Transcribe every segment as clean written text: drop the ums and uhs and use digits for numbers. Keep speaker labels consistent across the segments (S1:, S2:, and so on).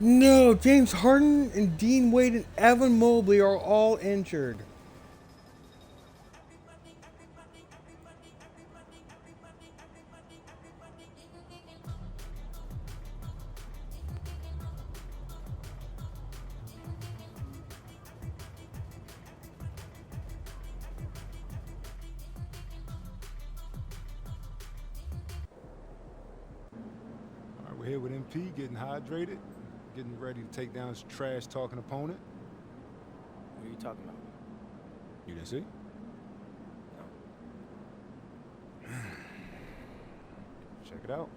S1: No, James Harden and Dean Wade and Evan Mobley are all injured.
S2: All right, we're here with MP, getting hydrated, getting ready to take down his trash-talking opponent.
S3: What are you talking about?
S2: You didn't see?
S3: No.
S2: Check it out.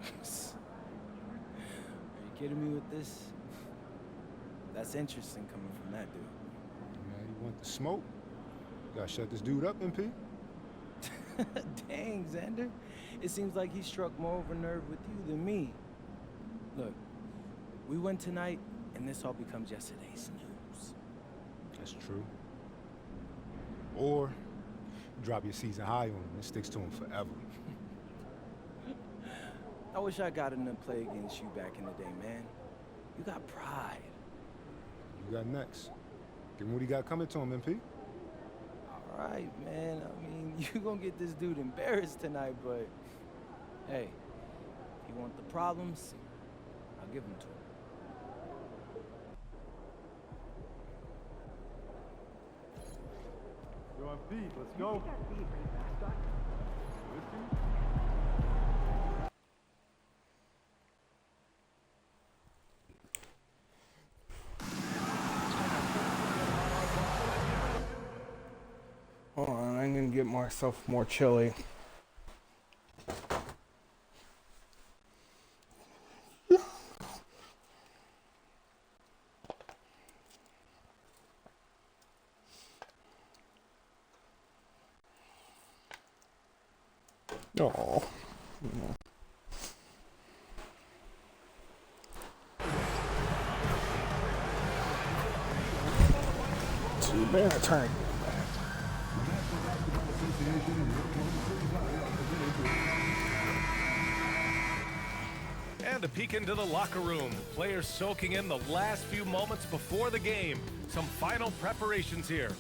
S3: Are you kidding me with this? That's interesting coming from that dude.
S2: Man, you want the smoke? Gotta shut this dude up, MP.
S3: Dang, Xander. It seems like he struck more of a nerve with you than me. Look, we win tonight, and this all becomes yesterday's news.
S2: That's true. Or drop your season high on him and sticks to him forever.
S3: I wish I got in to play against you back in the day, man. You got pride.
S2: You got next. Give him what he got coming to him, MP.
S3: All right, man. I mean, you gonna get this dude embarrassed tonight, but hey, if you want the problems, I'll give them to him.
S4: Yo, MP, let's go.
S1: Hold on, I'm gonna get myself more chili. Oh. Too bad turn.
S5: And a peek into the locker room. Players soaking in the last few moments before the game. Some final preparations here.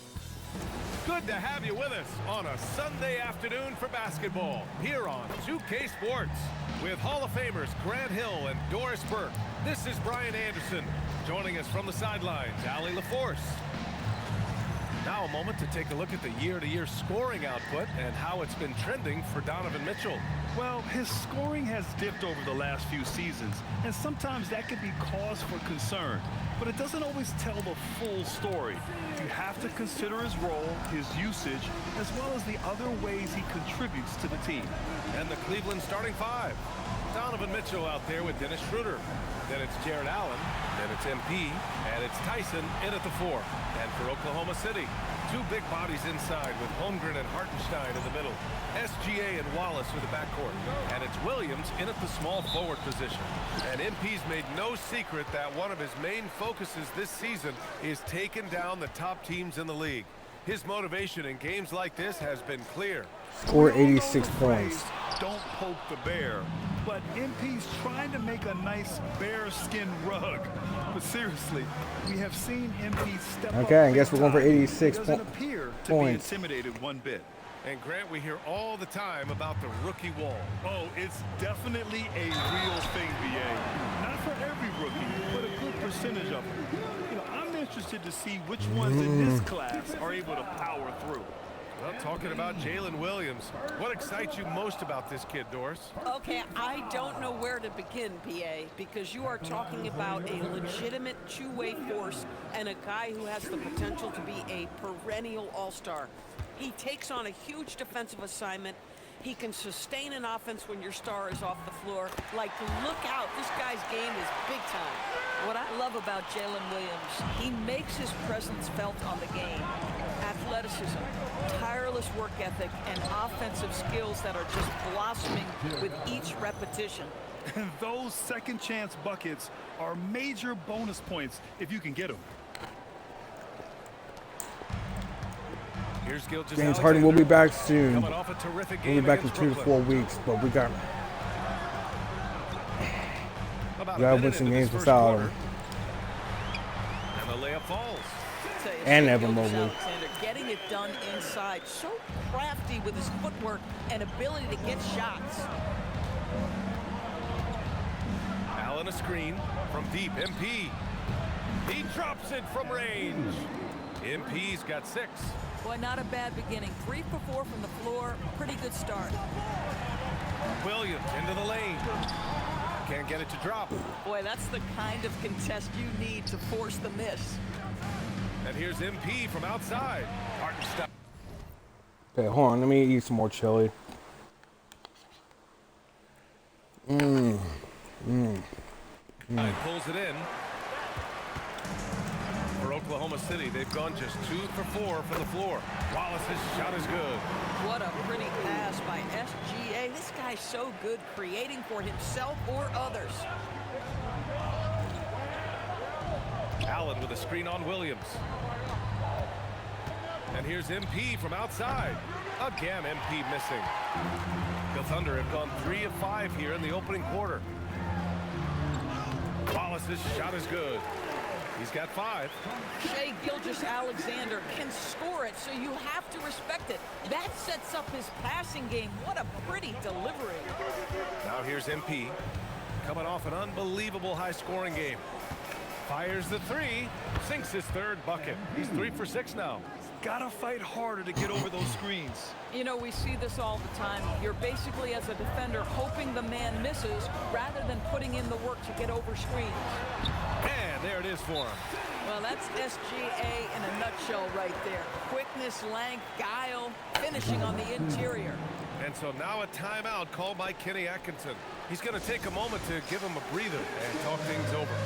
S5: Good to have you with us on a Sunday afternoon for basketball here on 2K Sports. With Hall of Famers Grant Hill and Doris Burke, this is Brian Anderson. Joining us from the sidelines, Allie LaForce. Now a moment to take a look at the year-to-year scoring output and how it's been trending for Donovan Mitchell.
S6: Well, his scoring has dipped over the last few seasons, and sometimes that can be cause for concern. But it doesn't always tell the full story. You have to consider his role, his usage, as well as the other ways he contributes to the team.
S5: And the Cleveland starting five. Donovan Mitchell out there with Dennis Schroeder. Then it's Jared Allen. Then it's MP. And it's Tyson in at the four. And for Oklahoma City, two big bodies inside with Holmgren and Hartenstein in the middle. SGA and Wallace for the backcourt. And it's Williams in at the small forward position. And MP's made no secret that one of his main focuses this season is taking down the top teams in the league. His motivation in games like this has been clear.
S1: Score 86 points.
S6: Don't poke the bear. But MP's trying to make a nice bear skin rug. But seriously, we have seen MP step up.
S1: Okay, I guess we're going for 86
S6: doesn't appear to
S1: points.
S6: be intimidated one bit.
S5: And Grant, we hear all the time about the rookie wall.
S6: Oh, it's definitely a real thing, BA. Not for every rookie, but a good percentage of them. You know, I'm interested to see which ones in this class are able to power through.
S5: Well, talking about Jalen Williams, what excites you most about this kid, Doris?
S7: Okay, I don't know where to begin, PA, because you are talking about a legitimate two-way force and a guy who has the potential to be a perennial all-star. He takes on a huge defensive assignment. He can sustain an offense when your star is off the floor. Like, look out, this guy's game is big time. What I love about Jalen Williams, he makes his presence felt on the game. Athleticism, tireless work ethic, and offensive skills that are just blossoming with each repetition.
S6: And those second chance buckets are major bonus points if you can get them.
S5: Here's
S1: James Harden will be back soon.
S5: Coming off a terrific
S1: We'll
S5: game
S1: be back in
S5: against
S1: 2 to 4
S5: Brooklyn.
S1: weeks, but we got
S5: about a
S1: Gotta
S5: minute
S1: win some
S5: into this
S1: games
S5: first
S1: without
S5: quarter.
S1: him.
S5: And the layup falls.
S7: Tell you,
S1: And
S7: Shea
S1: Evan Mobley.
S7: Gilgeous-Alexander getting it done inside. So crafty with his footwork and ability to get shots.
S5: Allen a screen from deep. MP. He drops it from range. MP's got 6.
S7: Boy, not a bad beginning. 3 for 4 from the floor. Pretty good start.
S5: Williams into the lane. Can't get it to drop.
S7: Boy, that's the kind of contest you need to force the miss.
S5: And here's MP from outside. Harden stop.
S1: Okay, hold on. Let me eat some more chili.
S5: Pulls it in. For Oklahoma City, they've gone just 2 for 4 from the floor. Wallace's shot is good.
S7: What a pretty pass by SGA. This guy's so good creating for himself or others.
S5: Allen with a screen on Williams. And here's MP from outside. Again, MP missing. The Thunder have gone 3 of 5 here in the opening quarter. Wallace's shot is good. He's got 5.
S7: Shea Gilgeous-Alexander can score it, so you have to respect it. That sets up his passing game. What a pretty delivery.
S5: Now here's MP. Coming off an unbelievable high-scoring game. Fires the 3. Sinks his 3rd bucket. He's 3 for 6 now.
S6: Gotta fight harder to get over those screens.
S7: You know, we see this all the time. You're basically, as a defender, hoping the man misses rather than putting in the work to get over screens.
S5: And there it is for him.
S7: Well, that's SGA in a nutshell right there. Quickness, length, guile, finishing on the interior.
S5: And so now a timeout called by Kenny Atkinson. He's going to take a moment to give him a breather and talk things over.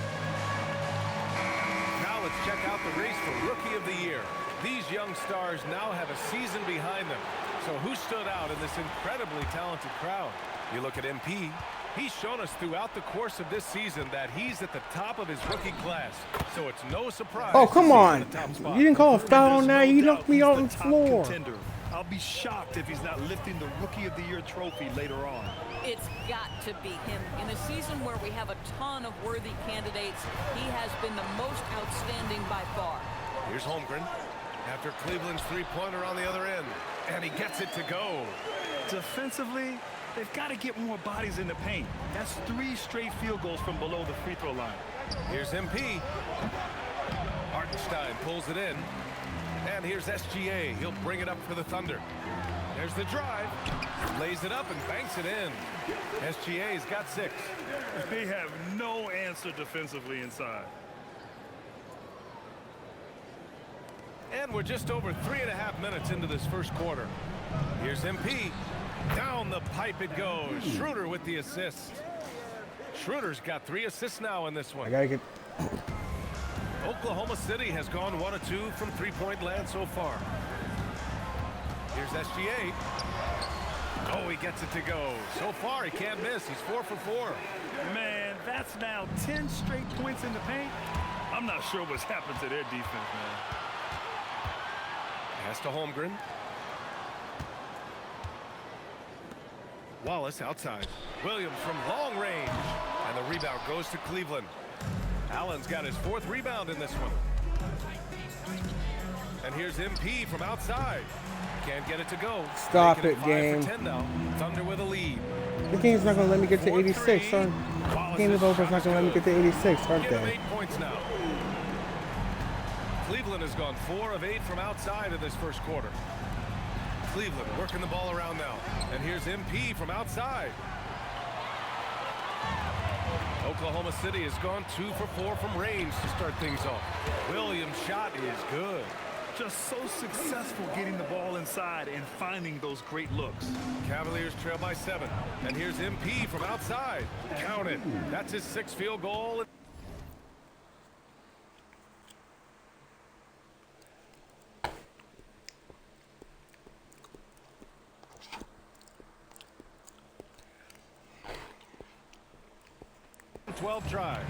S5: Now let's check out the race for Rookie of the Year. These young stars now have a season behind them. So who stood out in this incredibly talented crowd? You look at MP. He's shown us throughout the course of this season that he's at the top of his rookie class. So it's no surprise.
S1: Oh,
S5: to
S1: come
S5: see him
S1: on.
S5: in the top spot.
S1: You didn't call a foul on that.
S6: There's no
S1: You
S6: doubt
S1: knocked me
S6: he's
S1: out
S6: the
S1: on the
S6: top
S1: floor.
S6: contender. I'll be shocked if he's not lifting the Rookie of the Year trophy later on.
S7: It's got to be him. In a season where we have a ton of worthy candidates, he has been the most outstanding by far.
S5: Here's Holmgren after Cleveland's three-pointer on the other end. And he gets it to go.
S6: Defensively, they've got to get more bodies in the paint. That's 3 straight field goals from below the free throw line.
S5: Here's MP. Hartenstein pulls it in. And here's SGA. He'll bring it up for the Thunder. There's the drive. Lays it up and banks it in. SGA's got 6.
S6: They have no answer defensively inside.
S5: And we're just over 3.5 minutes into this first quarter. Here's MP. Down the pipe it goes. Schroeder with the assist. Schroeder's got 3 assists now in this
S1: I
S5: one.
S1: gotta get.
S5: Oklahoma City has gone 1 of 2 from three-point land so far. Here's SGA. Oh, he gets it to go. So far, he can't miss. He's 4 for 4.
S6: Man, that's now 10 straight points in the paint. I'm not sure what's happened to their defense, man.
S5: Pass to Holmgren. Wallace outside. Williams from long range. And the rebound goes to Cleveland. Allen's got his 4th rebound in this one. And here's MP from outside. Can't get it to go.
S1: Stop
S5: Making
S1: it,
S5: 5
S1: game.
S5: for 10 now. Thunder with a lead.
S1: The game's not gonna let me get to 86,
S5: 4-3.
S1: son. The game is over. It's not gonna let me get to 86, aren't
S5: Give him
S1: they?
S5: 8 points now. Cleveland has gone 4 of 8 from outside of this first quarter. Cleveland working the ball around now. And here's MP from outside. Oklahoma City has gone 2 for 4 from range to start things off. Williams' shot is good.
S6: Just so successful getting the ball inside and finding those great looks.
S5: Cavaliers trail by 7. And here's MP from outside. Count it. That's his 6th field goal. Twelve tries.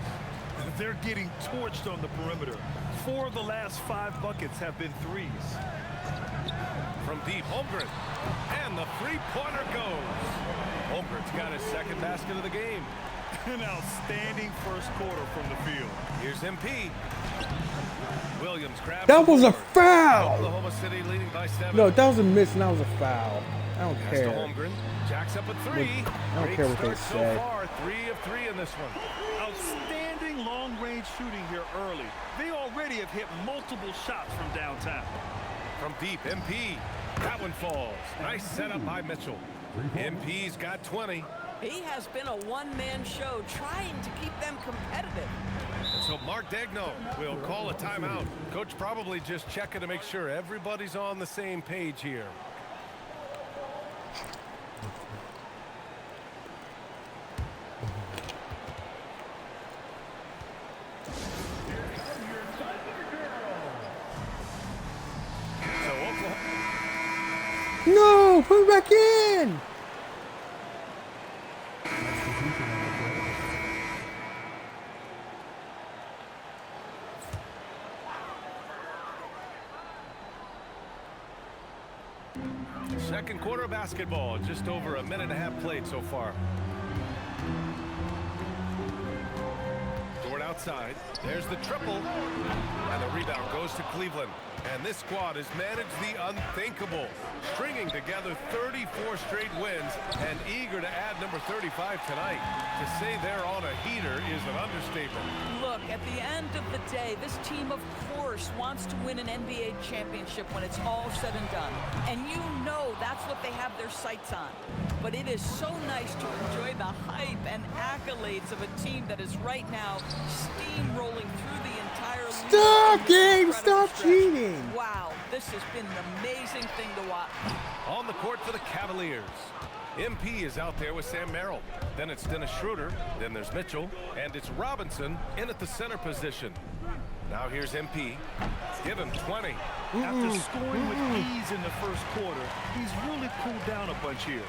S6: They're getting torched on the perimeter. 4 of the last 5 buckets have been threes.
S5: From deep, Holmgren. And the three-pointer goes. Holmgren's got his 2nd basket of the game.
S6: An outstanding first quarter from the field.
S5: Here's MP. Williams grabs
S1: That
S5: the
S1: was a
S5: board.
S1: foul.
S5: Oklahoma City leading by 7.
S1: No, that was a miss and that was a foul. I don't
S5: Pass to
S1: care.
S5: Holmgren. Jacks up a 3.
S1: I don't
S5: Great
S1: care what they
S5: start
S1: say.
S5: so far. 3 of 3 in this one.
S6: Outstanding long-range shooting here early. They already have hit multiple shots from downtown.
S5: From deep, MP. That one falls. Nice setup by Mitchell. MP's got 20.
S7: He has been a one-man show trying to keep them competitive.
S5: And so Mark Degno will call a timeout. Coach probably just checking to make sure everybody's on the same page here. So Oklahoma.
S1: No, put it back in.
S5: Second quarter of basketball, just over a minute and a half played so far. Dort outside. There's the triple. And the rebound goes to Cleveland. And this squad has managed the unthinkable, stringing together 34 straight wins and eager to add number 35 tonight. To say they're on a heater is an understatement.
S8: Look, at the end of the day, this team, of course, wants to win an NBA championship when it's all said and done. And you know that's what they have their sights on. But it is so nice to enjoy the hype and accolades of a team that is right now steamrolling through the entire league.
S1: Stop,
S8: in this
S1: game.
S8: incredible
S1: Stop
S8: stretch.
S1: cheating.
S8: Wow, this has been an amazing thing to watch.
S5: On the court for the Cavaliers. MP is out there with Sam Merrill. Then it's Dennis Schroeder. Then there's Mitchell. And it's Robinson in at the center position. Now here's MP. Give him 20.
S6: After scoring with ease in the first quarter, he's really cooled down a bunch here.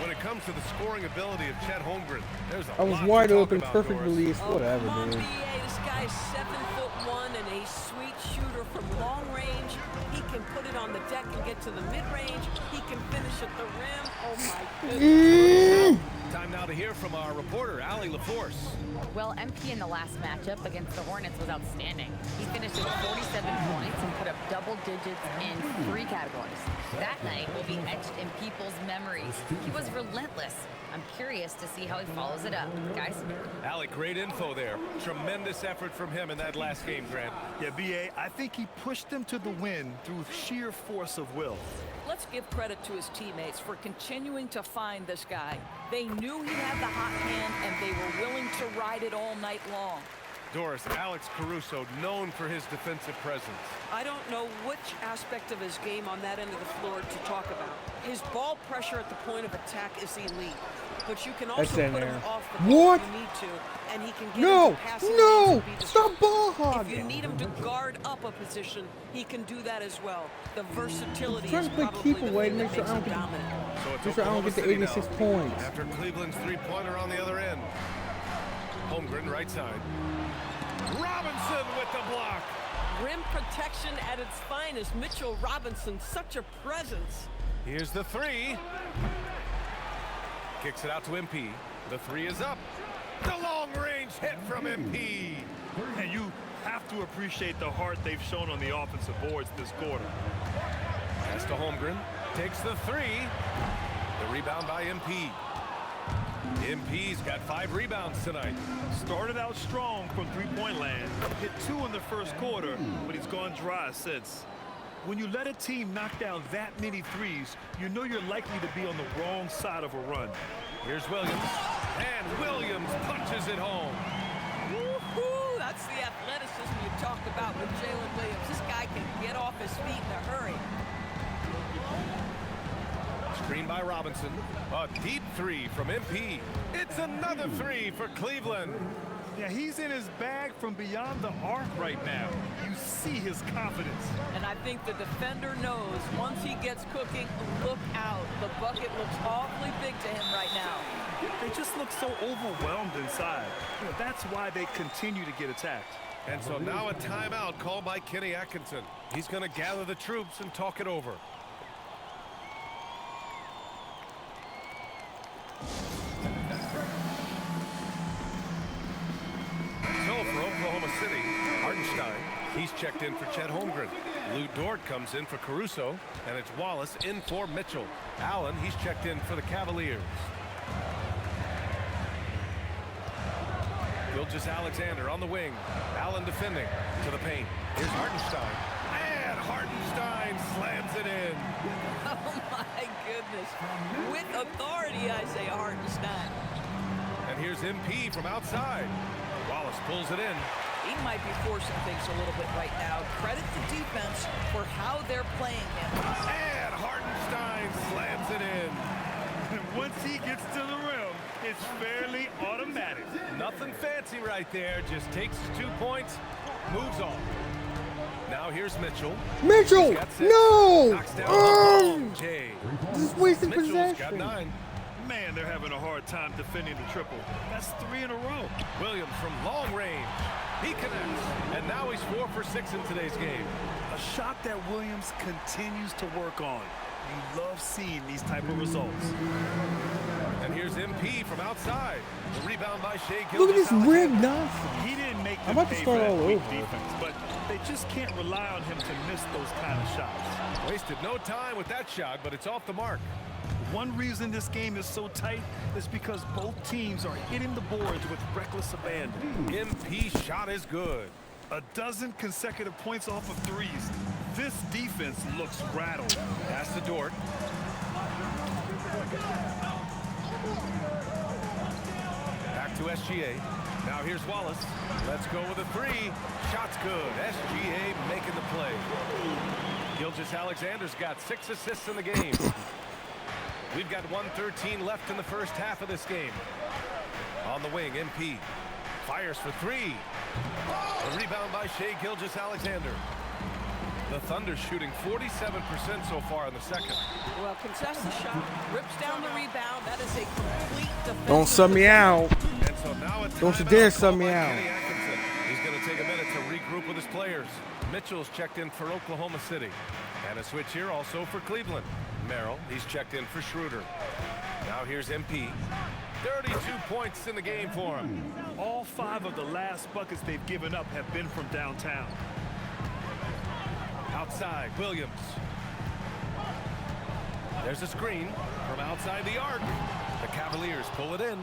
S5: When it comes to the scoring ability of Chet Holmgren, there's a
S1: I was
S5: lot
S1: wide
S5: to talk
S1: open,
S5: about,
S1: perfect
S5: Doris.
S1: release,
S7: Oh,
S1: whatever,
S7: come on,
S1: dude.
S7: BA. This guy's 7'1" and a sweet shooter from long range. He can put it on the deck and get to the mid-range. He can finish at the rim. Oh, my goodness.
S5: Time now to hear from our reporter, Allie LaForce.
S9: Well, MP in the last matchup against the Hornets was outstanding. He finished with 47 points and put up double digits in 3 categories. That night will be etched in people's memories. He was relentless. I'm curious to see how he follows it up. Guys?
S5: Allie, great info there. Tremendous effort from him in that last game, Grant.
S6: Yeah, B.A., I think he pushed them to the win through sheer force of will.
S8: Let's give credit to his teammates for continuing to find this guy. They knew he had the hot hand, and they were willing to ride it all night long.
S5: Doris, Alex Caruso, known for his defensive presence.
S7: I don't know which aspect of his game on that end of the floor to talk about. His ball pressure at the point of attack is elite, but you can also
S1: That's in
S7: put him
S1: there.
S7: off the ball
S1: What?
S7: if you need to, and he can get
S1: No,
S7: into passing lanes
S1: no,
S7: and be
S1: stop
S7: disruptive.
S1: ball
S7: If you
S1: hogging.
S7: need him to guard up a position, he can do that as well. The versatility
S1: trying
S7: is
S1: to play
S7: probably
S1: keep
S7: the
S1: away,
S7: thing
S1: make
S7: that
S1: sure
S7: makes
S1: I
S7: him
S1: don't get-
S7: dominant.
S5: So it's
S1: Just so I don't
S5: Oklahoma
S1: get the
S5: City
S1: 86
S5: now.
S1: points.
S5: After Cleveland's three-pointer on the other end. Holmgren, right side. Robinson with the block.
S7: Rim protection at its finest. Mitchell Robinson, such a presence.
S5: Here's the 3. Kicks it out to MP. The 3 is up. The long-range hit from MP.
S6: And you have to appreciate the heart they've shown on the offensive boards this quarter.
S5: Pass to Holmgren. Takes the 3. The rebound by MP. MP's got 5 rebounds tonight.
S6: Started out strong from three-point land, hit 2 in the first quarter, but he's gone dry since. When you let a team knock down that many threes, you know you're likely to be on the wrong side of a run.
S5: Here's Williams. And Williams punches it home.
S7: Woo-hoo, that's the athleticism you talked about with Jalen Williams. This guy can get off his feet in a hurry.
S5: Screen by Robinson. A deep 3 from MP. It's another 3 for Cleveland.
S6: Yeah, he's in his bag from beyond the arc right now. You see his confidence.
S8: And I think the defender knows once he gets cooking, look out. The bucket looks awfully big to him right now.
S6: They just look so overwhelmed inside. You know, that's why they continue to get attacked.
S5: And so now a timeout called by Kenny Atkinson. He's going to gather the troops and talk it over. City. Hardenstein, he's checked in for Chet Holmgren. Lou Dort comes in for Caruso, and it's Wallace in for Mitchell. Allen, he's checked in for the Cavaliers. Gilgeous-Alexander on the wing. Allen defending to the paint. Here's Hardenstein. And Hardenstein slams it in.
S8: Oh, my goodness. With authority, I say Hardenstein.
S5: And here's MP from outside. Wallace pulls it in.
S8: He might be forcing things a little bit right now. Credit the defense for how they're playing him.
S5: And Hardenstein slams it in.
S6: Once he gets to the rim, it's fairly automatic.
S5: Nothing fancy right there. Just takes his 2 points, moves on. Now here's Mitchell.
S1: Mitchell!
S5: He's got 6.
S1: No!
S5: Knocks down Jay.
S1: This is wasted
S5: Mitchell's got
S1: possession.
S5: 9.
S6: Man, they're having a hard time defending the triple. That's 3 in a row.
S5: Williams from long range. He connects. And now he's 4 for 6 in today's game.
S6: A shot that Williams continues to work on. You love seeing these type of results.
S5: And here's MP from outside. The rebound by Shea
S1: Look at this
S5: Gilgeous-Alexander.
S1: rigged nonsense.
S6: He didn't make
S1: I'm
S6: them
S1: about to
S6: pay
S1: start
S6: for that
S1: all
S6: weak
S1: over.
S6: defense, but they just can't rely on him to miss those kind of shots.
S5: Wasted no time with that shot, but it's off the mark.
S6: One reason this game is so tight is because both teams are hitting the boards with reckless abandon.
S5: MP shot is good.
S6: A dozen consecutive points off of threes. This defense looks rattled.
S5: Pass to Dort. Back to SGA. Now here's Wallace. Let's go with a 3. Shot's good. SGA making the play. Gilgeous-Alexander's got 6 assists in the game. We've got 1:13 left in the first half of this game. On the wing, MP fires for 3. A rebound by Shea Gilgeous-Alexander. The Thunder shooting 47% so far in the second.
S8: Well, contests the shot, rips down the rebound. That is a complete defensive.
S1: Don't sub me out.
S5: And so now it's
S1: Don't you dare sub me out.
S5: He's going to take a minute to regroup with his players. Mitchell's checked in for Oklahoma City. And a switch here also for Cleveland. Merrill, he's checked in for Schroeder. Now here's MP. 32 points in the game for him.
S6: All 5 of the last buckets they've given up have been from downtown.
S5: Outside, Williams. There's a screen from outside the arc. The Cavaliers pull it in.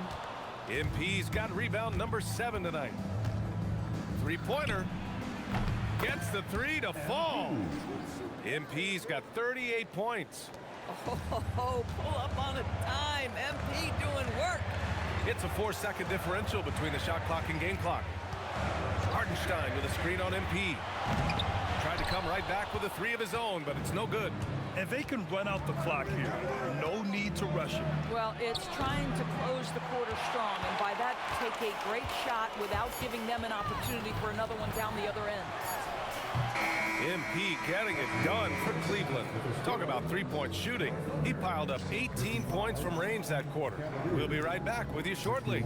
S5: MP's got rebound number 7 tonight. Three-pointer. Gets the 3 to fall. MP's got 38 points.
S8: Oh, pull up on a dime. MP doing work.
S5: It's a 4-second differential between the shot clock and game clock. Hardenstein with a screen on MP. Tried to come right back with a 3 of his own, but it's no good.
S6: And they can run out the clock here. No need to rush it.
S8: Well, it's trying to close the quarter strong, and by that, take a great shot without giving them an opportunity for another one down the other end.
S5: MP getting it done for Cleveland. Talk about three-point shooting. He piled up 18 points from range that quarter. We'll be right back with you shortly.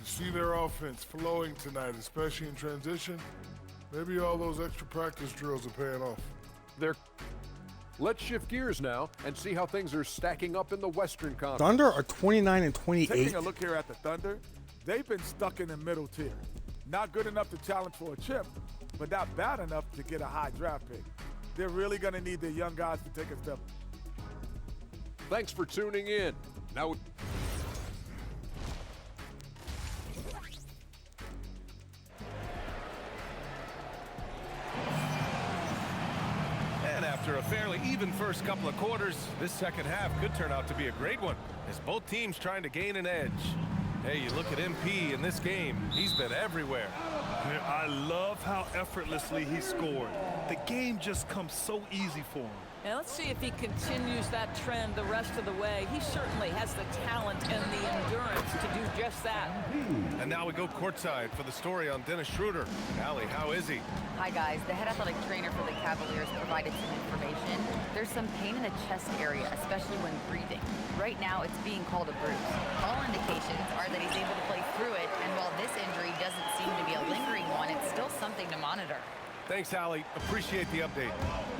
S10: See their offense flowing tonight, especially in transition. Maybe all those extra practice drills are paying off.
S11: Let's shift gears now and see how things are stacking up in the Western Conference.
S1: Thunder are 29 and 28.
S12: Taking a look here at the Thunder, they've been stuck in the middle tier. Not good enough to challenge for a chip, but not bad enough to get a high draft pick. They're really going to need their young guys to take a step.
S11: Thanks for tuning in. Now,
S5: And after a fairly even first couple of quarters, this second half could turn out to be a great one, as both teams trying to gain an edge. Hey, you look at MP in this game, he's been everywhere.
S6: I love how effortlessly he scored. The game just comes so easy for him.
S8: And let's see if he continues that trend the rest of the way. He certainly has the talent and the endurance to do just that.
S5: And now we go courtside for the story on Dennis Schroeder. Allie, how is he?
S9: Hi guys, the head athletic trainer for the Cavaliers provided some information. There's some pain in the chest area, especially when breathing. Right now, it's being called a bruise. All indications are that he's able to play through it, and while this injury doesn't seem to be a lingering one, it's still something to monitor.
S5: Thanks, Allie. Appreciate the update.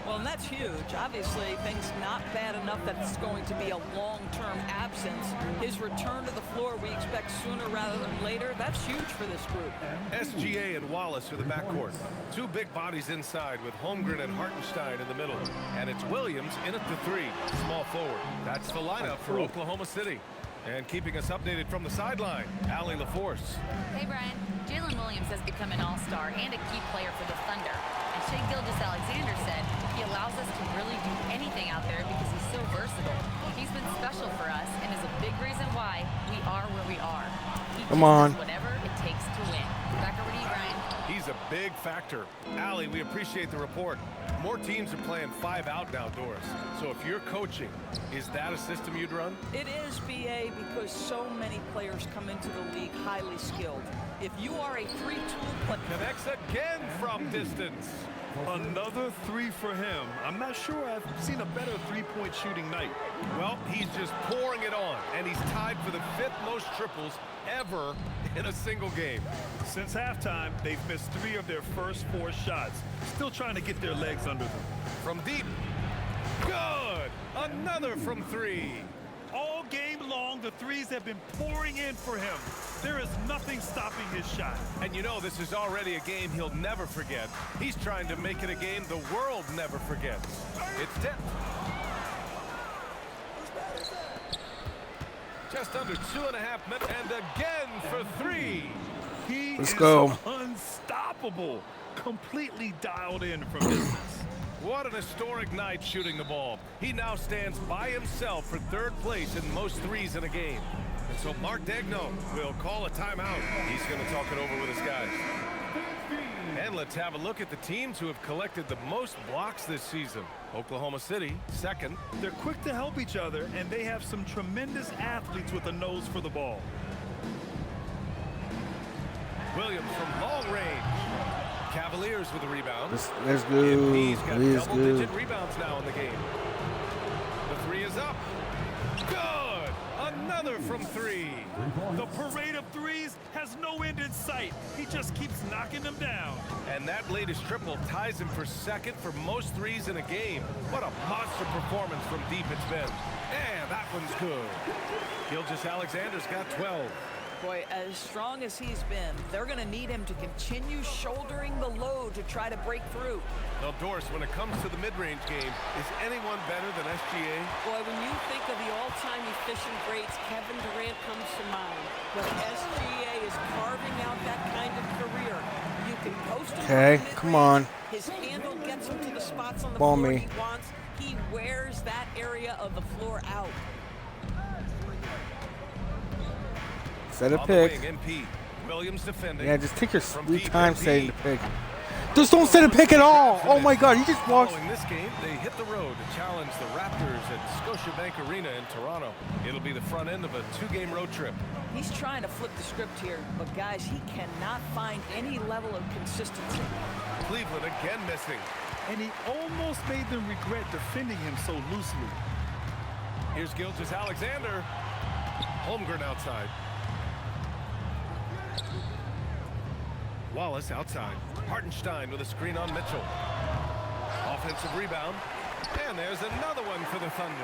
S8: Well, and that's huge. Obviously, things not bad enough that it's going to be a long-term absence. His return to the floor we expect sooner rather than later. That's huge for this group.
S5: SGA and Wallace are the backcourt. Two big bodies inside with Holmgren and Hartenstein in the middle. And it's Williams in at the three, small forward. That's the lineup for Oklahoma City. And keeping us updated from the sideline, Allie LaForce.
S9: Hey, Brian. Jalen Williams has become an all-star and a key player for the Thunder. And Shai Gilgeous-Alexander said he allows us to really do anything out there because he's so versatile. He's been special for us and is a big reason why we are where we are. He
S1: Come on.
S9: does whatever it takes to win. Back over to you, Brian.
S5: He's a big factor. Allie, we appreciate the report. More teams are playing 5 out now, Doris. So if you're coaching, is that a system you'd run?
S8: It is, BA, because so many players come into the league highly skilled. If you are a three-tool player...
S5: Connects again from distance.
S6: Another three for him. I'm not sure I've seen a better three-point shooting night.
S5: Well, he's just pouring it on, and he's tied for the 5th most triples ever in a single game.
S6: Since halftime, they've missed 3 of their first 4 shots. Still trying to get their legs under them.
S5: From deep. Good! Another from 3.
S6: All game long, the threes have been pouring in for him. There is nothing stopping his shot.
S5: And you know this is already a game he'll never forget. He's trying to make it a game the world never forgets. It's 10. Just under 2.5 minutes, and again for 3.
S6: He
S1: Let's
S6: is
S1: go.
S6: Unstoppable. Completely dialed in from distance.
S5: What an historic night shooting the ball. He now stands by himself for 3rd place in most threes in a game. And so Mark Degno will call a timeout. He's going to talk it over with his guys. And let's have a look at the teams who have collected the most blocks this season. Oklahoma City, 2nd.
S6: They're quick to help each other, and they have some tremendous athletes with a nose for the ball.
S5: Williams from long range. Cavaliers with a rebound.
S1: Let's go.
S5: He's got
S1: Let's
S5: double-digit
S1: go.
S5: rebounds now in the game. The 3 is up. Good! Another from 3.
S6: The parade of threes has no end in sight. He just keeps knocking them down.
S5: And that latest triple ties him for 2nd for most threes in a game. What a monster performance from deep it's been. And that one's good. Gilgeous-Alexander's got 12.
S8: Boy, as strong as he's been, they're going to need him to continue shouldering the load to try to break through.
S5: Now, Doris, when it comes to the mid-range game, is anyone better than SGA?
S7: Boy, when you think of the all-time efficient greats, Kevin Durant comes to mind. But SGA is carving out that kind of career. You can post him.
S1: Okay, come on.
S7: His handle gets him to the spots on the
S1: Ball
S7: floor
S1: me.
S7: he wants. He wears that area of the floor out.
S1: Set a
S5: On
S1: pick.
S5: the wing, MP. Williams defending.
S1: Yeah, just take your
S5: From
S1: sweet
S5: deep,
S1: time
S5: MP.
S1: setting the pick. Just don't set a pick at all. Oh my God, he just walks.
S5: Following this game, they hit the road to challenge the Raptors at Scotiabank Arena in Toronto. It'll be the front end of a 2-game road trip.
S8: He's trying to flip the script here, but guys, he cannot find any level of consistency.
S5: Cleveland again missing.
S6: And he almost made them regret defending him so loosely.
S5: Here's Gilgeous-Alexander. Holmgren outside. Wallace outside. Hartenstein with a screen on Mitchell. Offensive rebound. And there's another one for the Thunder.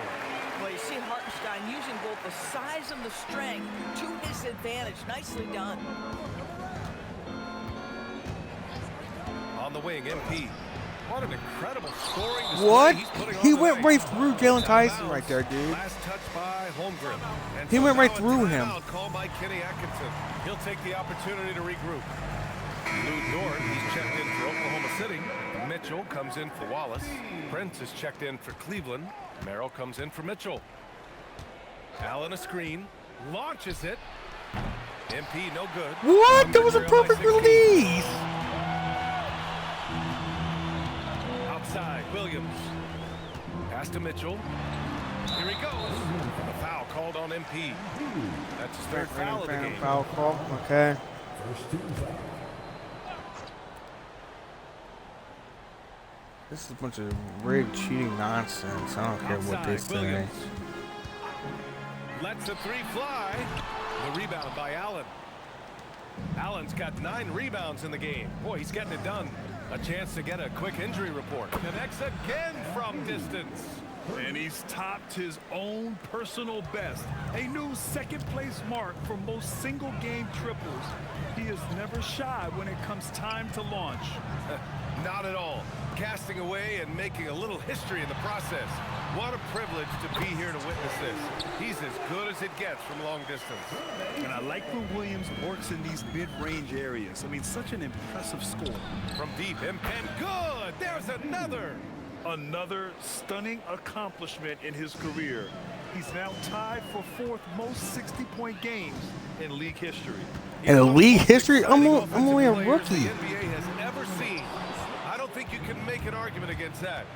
S8: Well, you see Hartenstein using both the size and the strength to his advantage. Nicely done.
S5: On the wing, MP. What an incredible scoring display
S1: What?
S5: he's putting on
S1: He
S5: the
S1: went
S5: night.
S1: right through Jalen Tyson right there, dude.
S5: Last touch by Holmgren. And
S1: He
S5: so
S1: went right
S5: now a
S1: through him.
S5: timeout called by Kenny Atkinson. He'll take the opportunity to regroup. Lou Dort, he's checked in for Oklahoma City. Mitchell comes in for Wallace. Prince is checked in for Cleveland. Merrill comes in for Mitchell. Allen a screen. Launches it. MP no good.
S1: What? That was a
S5: Montgomery on by
S1: perfect
S5: 16.
S1: release.
S5: Outside, Williams. Pass to Mitchell. Here he goes. A foul called on MP. That's his third foul of the game.
S1: Foul call. Okay. This is a bunch of rigged cheating nonsense. I don't care what they say.
S5: Lets the three fly. The rebound by Allen. Allen's got 9 rebounds in the game. Boy, he's getting it done. A chance to get a quick injury report. Connects again from distance.
S6: And he's topped his own personal best. A new second-place mark for most single-game triples. He is never shy when it comes time to launch.
S5: Not at all. Casting away and making a little history in the process. What a privilege to be here to witness this. He's as good as it gets from long distance.
S6: And I like when Williams works in these mid-range areas. I mean, such an impressive score.
S5: From deep, and good. There's another.
S6: Another stunning accomplishment in his career. He's now tied for 4th most 60-point games in league history.
S1: In league history? I'm only a rookie.
S5: The NBA has ever seen. I don't think you can make an argument against that.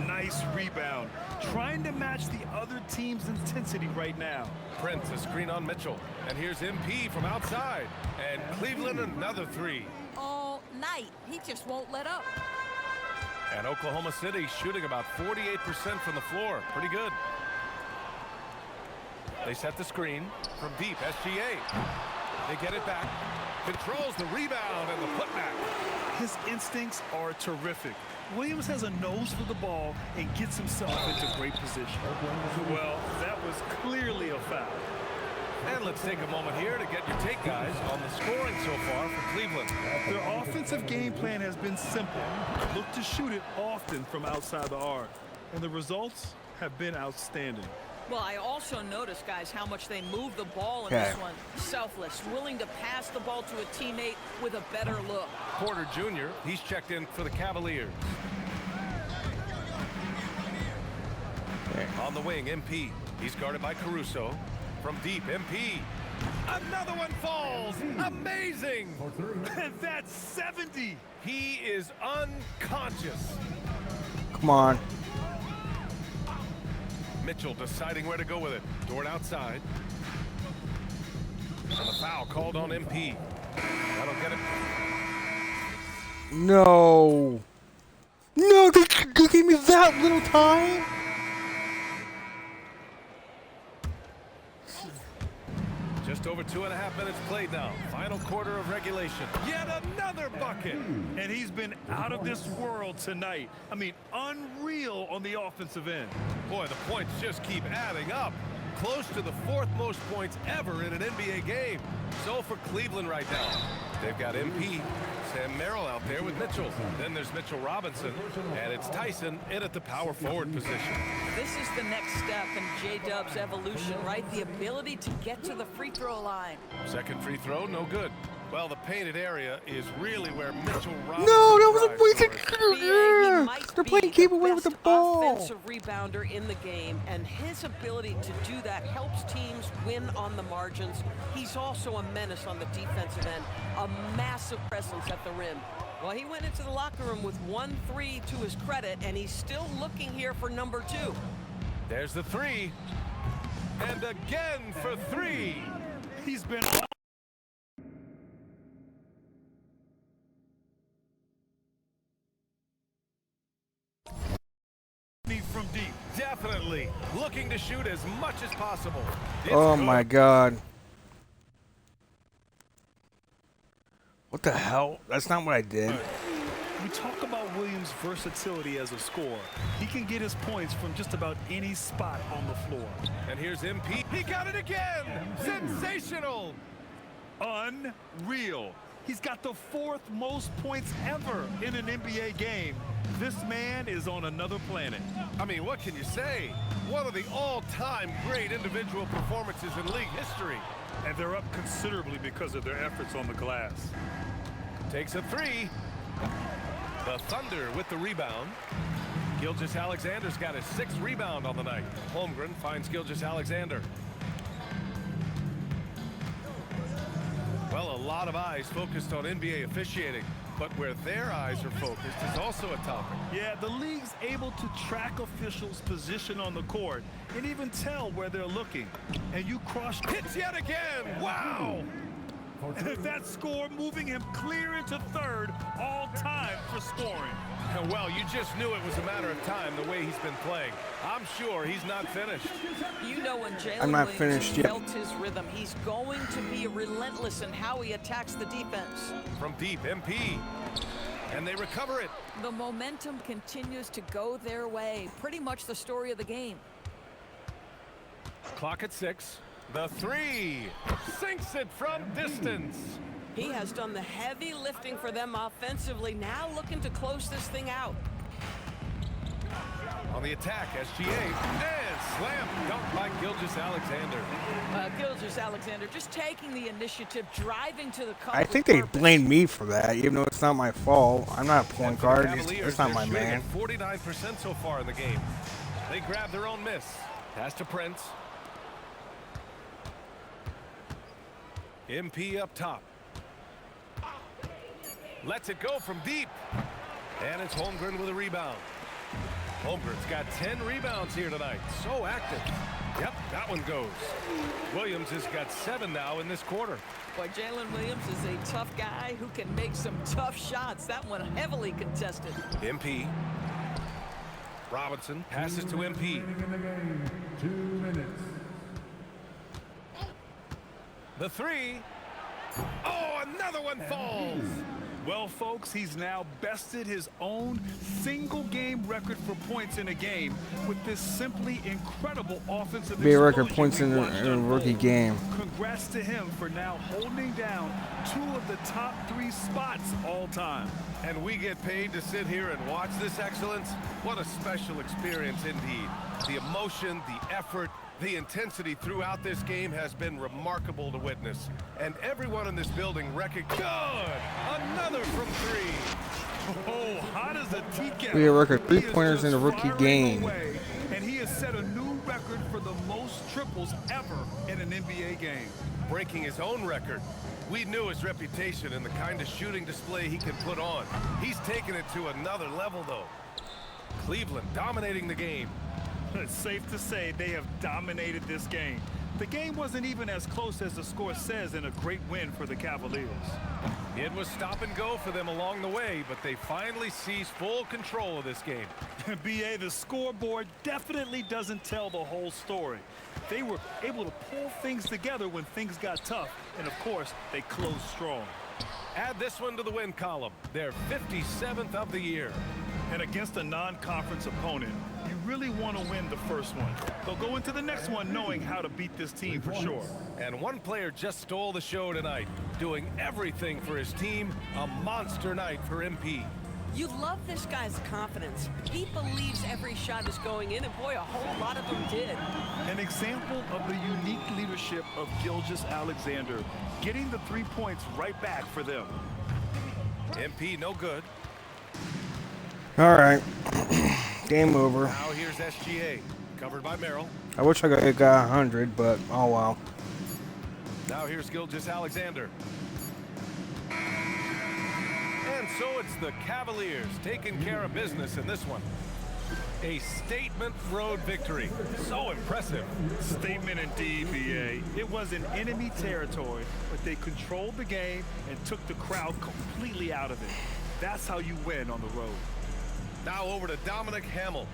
S6: Nice rebound. Trying to match the other team's intensity right now.
S5: Prince, a screen on Mitchell. And here's MP from outside. And Cleveland, another 3.
S8: All night. He just won't let up.
S5: And Oklahoma City shooting about 48% from the floor. Pretty good. They set the screen from deep. SGA. They get it back. Controls the rebound and the putback.
S6: His instincts are terrific. Williams has a nose for the ball and gets himself into great position. Well, that was clearly a foul.
S5: And let's take a moment here to get your take, guys, on the scoring so far for Cleveland.
S6: Their offensive game plan has been simple. Look to shoot it often from outside the arc. And the results have been outstanding.
S8: Well, I also noticed, guys, how much they move the ball in this one. Selfless, willing to pass the ball to a teammate with a better look.
S5: Porter Jr., he's checked in for the Cavaliers. On the wing, MP. He's guarded by Caruso. From deep, MP. Another one falls. Amazing.
S6: And that's 70.
S5: He is unconscious.
S1: Come on.
S5: Mitchell deciding where to go with it. Dort outside. And the foul called on MP. That'll get it.
S1: No. No, they gave me that little time?
S5: Just over 2.5 minutes played now. Final quarter of regulation. Yet another bucket.
S6: And he's been out of this world tonight. I mean, unreal on the offensive end.
S5: Boy, the points just keep adding up. Close to the 4th most points ever in an NBA game. So for Cleveland right now, they've got MP, Sam Merrill out there with Mitchell. Then there's Mitchell Robinson, and it's Tyson in at the power forward position.
S8: This is the next step in J-Dub's evolution, right? The ability to get to the free throw line.
S5: Second free throw, no good. Well, the painted area is really where Mitchell Robinson.
S1: No, that was a wasted.
S7: They're
S1: playing keep away with the ball.
S7: Offensive rebounder in the game, and his ability to do that helps teams win on the margins. He's also a menace on the defensive end, a massive presence at the rim. Well, he went into the locker room with 1 3 to his credit, and he's still looking here for number 2.
S5: There's the 3. And again for 3.
S6: He's been from deep.
S5: Definitely looking to shoot as much as possible.
S1: Oh my God. What the hell? That's not what I did.
S6: We talk about Williams' versatility as a scorer. He can get his points from just about any spot on the floor.
S5: And here's MP. He got it again. Sensational.
S6: Unreal. He's got the 4th most points ever in an NBA game. This man is on another planet.
S5: I mean, what can you say? One of the all-time great individual performances in league history.
S6: And they're up considerably because of their efforts on the glass.
S5: Takes a 3. The Thunder with the rebound. Gilgeous-Alexander's got his 6th rebound on the night. Holmgren finds Gilgeous-Alexander. Well, a lot of eyes focused on NBA officiating, But where their eyes are focused is also a topic.
S6: Yeah, the league's able to track officials' position on the court and even tell where they're looking. And you
S5: hits yet again. Wow!
S6: And that score moving him clear into third, all time for scoring.
S5: Well, you just knew it was a matter of time the way he's been playing. I'm sure he's not finished.
S8: You know when
S1: I'm
S8: Jalen
S1: not
S8: Williams
S1: finished yet.
S8: felt his rhythm, he's going to be relentless in how he attacks the defense.
S5: From deep, MP. And they recover it.
S8: The momentum continues to go their way. Pretty much the story of the game.
S5: Clock at 6. The three. Sinks it from distance.
S7: He has done the heavy lifting for them offensively, now looking to close this thing out.
S5: On the attack, SGA. And slam dunk by Gilgeous-Alexander.
S8: Gilgeous-Alexander just taking the initiative, driving to the cup.
S1: I think they blame me for that, even though it's not my fault. I'm not a point guard. It's not my man.
S5: 49% so far in the game. They grab their own miss. Pass to Prince. MP up top. Lets it go from deep. And it's Holmgren with a rebound. Holmgren's got 10 rebounds here tonight. So active. Yep, that one goes. Williams has got 7 now in this quarter.
S8: Boy, Jalen Williams is a tough guy who can make some tough shots. That one heavily contested.
S5: MP. Robinson passes to MP.
S10: 2 minutes.
S5: The three. Oh, another one falls.
S6: Well, folks, he's now bested his own single-game record for points in a game with this simply incredible offensive
S1: Be a record
S6: explosion
S1: points in a rookie game.
S6: Congrats to him for now holding down 2 of the top 3 spots all time.
S5: And we get paid to sit here and watch this excellence? What a special experience indeed. The emotion, the effort, the intensity throughout this game has been remarkable to witness. And everyone in this building recognizes. Good! Another from 3.
S6: Oh, hot as a tea kettle.
S1: Be a record 3-pointers in a rookie game.
S6: Away, and he has set a new record for the most triples ever in an NBA game.
S5: Breaking his own record. We knew his reputation and the kind of shooting display he can put on. He's taken it to another level, though. Cleveland dominating the game.
S6: It's safe to say they have dominated this game. The game wasn't even as close as the score says in a great win for the Cavaliers.
S5: It was stop and go for them along the way, but they finally seized full control of this game.
S6: BA, the scoreboard definitely doesn't tell the whole story. They were able to pull things together when things got tough, and of course, they closed strong.
S5: Add this one to the win column. Their 57th of the year.
S6: And against a non-conference opponent, you really want to win the first one. They'll go into the next one knowing how to beat this team for sure.
S5: And one player just stole the show tonight, doing everything for his team. A monster night for MP.
S7: You love this guy's confidence. He believes every shot is going in, and boy, a whole lot of them did.
S6: An example of the unique leadership of Gilgeous-Alexander, getting the 3 points right back for them.
S5: MP no good.
S1: All right. Game over.
S5: Now here's SGA, covered by Merrill.
S1: I wish I got 100, but oh well.
S5: Now here's Gilgeous-Alexander. And so it's the Cavaliers taking care of business in this one. A statement road victory. So impressive.
S6: Statement indeed, BA. It was in enemy territory, but they controlled the game and took the crowd completely out of it. That's how you win on the road.
S5: Now over to Dominic Hamill.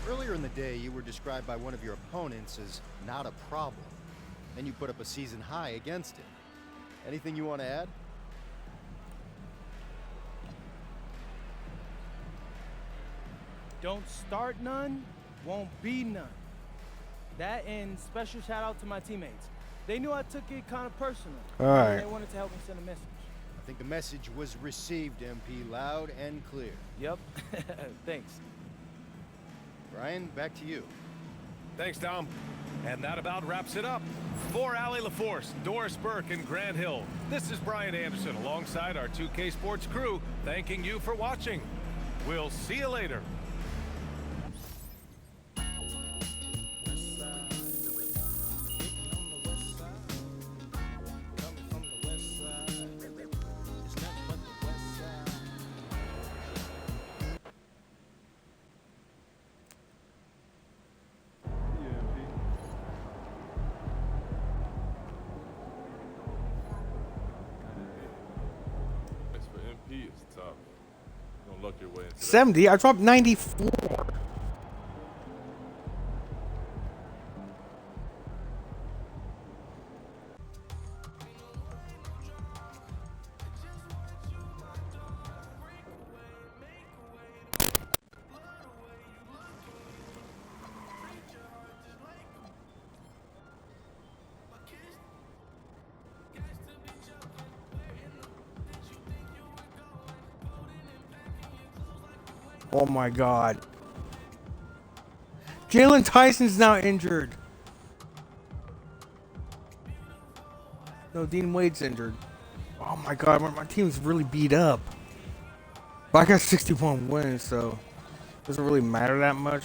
S13: Earlier in the day, you were described by one of your opponents as not a problem. Then you put up a season high against it. Anything you want to add?
S3: Don't start none, won't be none. That and special shout out to my teammates. They knew I took it kind of personal.
S1: All right.
S3: They wanted to help me send a message.
S13: I think the message was received, MP, loud and clear.
S3: Yep. Thanks.
S13: Brian, back to you.
S5: Thanks, Dom. And that about wraps it up. For Allie LaForce, Doris Burke, and Grant Hill, this is Brian Anderson alongside our 2K Sports crew, thanking you for watching. We'll see you later.
S3: Coming from the west side. It's nothing
S14: win today.
S1: 70? I dropped 94. Oh my God. Jalen Tyson's now injured. No, Dean Wade's injured. Oh my God, my team's really beat up. But I got 61 wins, so it doesn't really matter that much.